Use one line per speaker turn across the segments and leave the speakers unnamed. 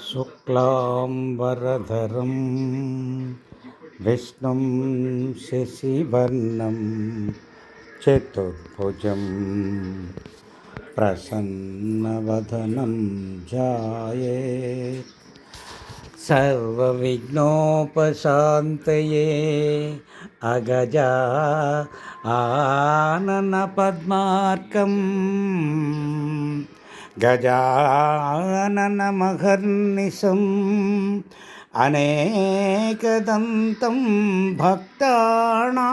శుక్లాంబరధరం విష్ణుం శశివర్ణం చతుర్భుజం ప్రసన్నవదనం ధ్యాయేత్ సర్వవిఘ్నోపశాంతయే అగజా ఆనన పద్మార్కం గజాననమహర్నిశం అనేకదంతం భక్తానాం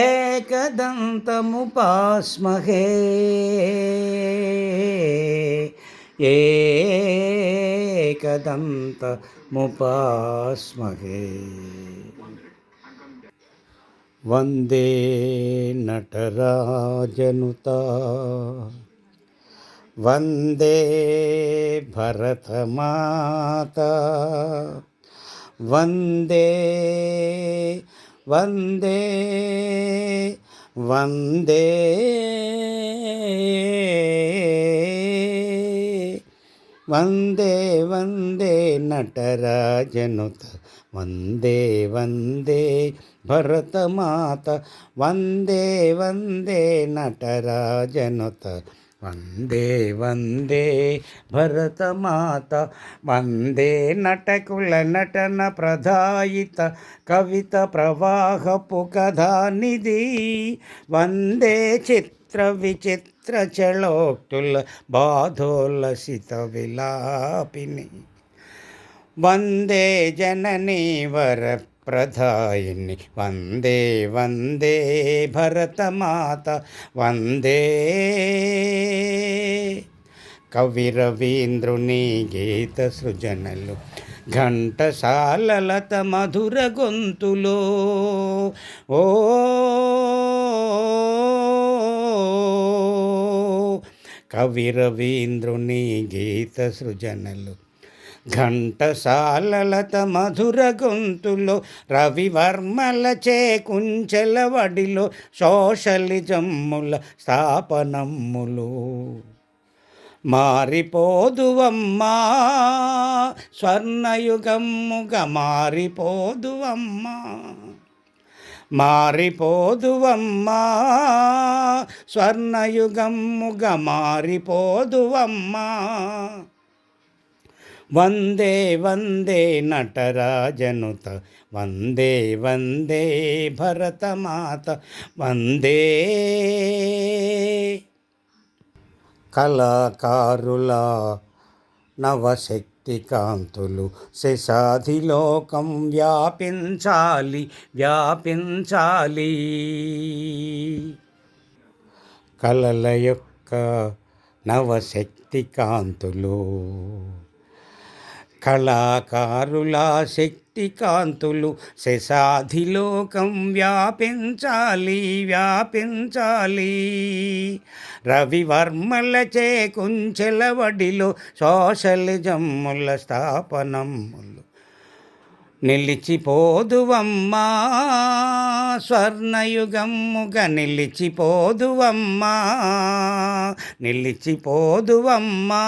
ఏకదంతముపాస్మహే ఏకదంతముపాస్మహే. వందే నటరాజనుతా వందే భరతమాతా వందే వందే వందే వందే వందే నటరాజనుత వందే వందే భరతమాత వందే వందే నటరాజనుత వందే వందే భరతమాత వందే నటకుల నటన ప్రధాయిత కవిత ప్రవాహపు కథానిధి వందే చిత్ర విచిత్ర చళోక్తుల బాధోల్లసిత విలాపిని వందే జననీ వర ప్రధాయిని వందే వందే భరతమాత వందే కవిరవీంద్రుని గీత సృజనలు ఘంటసాలలత మధుర గొంతులో ఓ కవిరవీంద్రుని గీత సృజనలు ఘంటసాలలత మధుర గొంతులో రవివర్మల చేకుంచెల వడిలో సోషలిజమ్ముల స్థాపనమ్ములు మారిపోదువమ్మా స్వర్ణయుగమ్ముగా మారిపోదువమ్మా మారిపోదువమ్మా స్వర్ణయుగమ్ముగా మారిపోదువమ్మా వందే వందే నటరాజనుత వందే వందే భరతమాత వందే కళాకారుల నవశక్తి కాంతులు శేషాధిలోకం వ్యాపించాలి వ్యాపించాలి కళల యొక్క నవశక్తి కాంతులు కళాకారుల శక్తి కాంతులు శేషాధిలోకం వ్యాపించాలి వ్యాపించాలి రవివర్మల చేకుంచెల వడిలో సోషలిజమ్ముల స్థాపనమ్ములు నిలిచిపోదువమ్మా స్వర్ణయుగమ్ముగా నిలిచిపోదువమ్మా నిలిచిపోదువమ్మా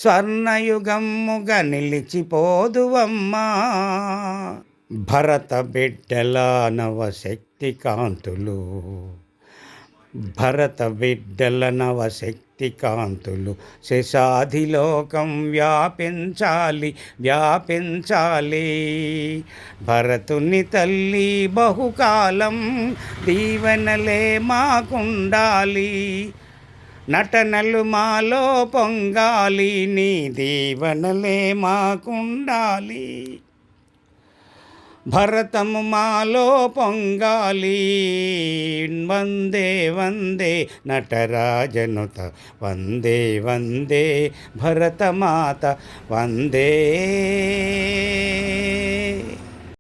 స్వర్ణయుగమ్ముగా నిలిచిపోదువమ్మా భరత బిడ్డల నవశక్తి కాంతులు భరత బిడ్డల నవశక్తి కాంతులు శేషాధిలోకం వ్యాపించాలి వ్యాపించాలి భరతుని తల్లి బహుకాలం దీవెనలే మాకుండాలి నటనలు మాలో పొంగాలి నీ దీవెనలే మాకుండాలి భరతము మాలో పొంగాలి వందే వందే నటరాజనుత వందే వందే భరతమాత వందే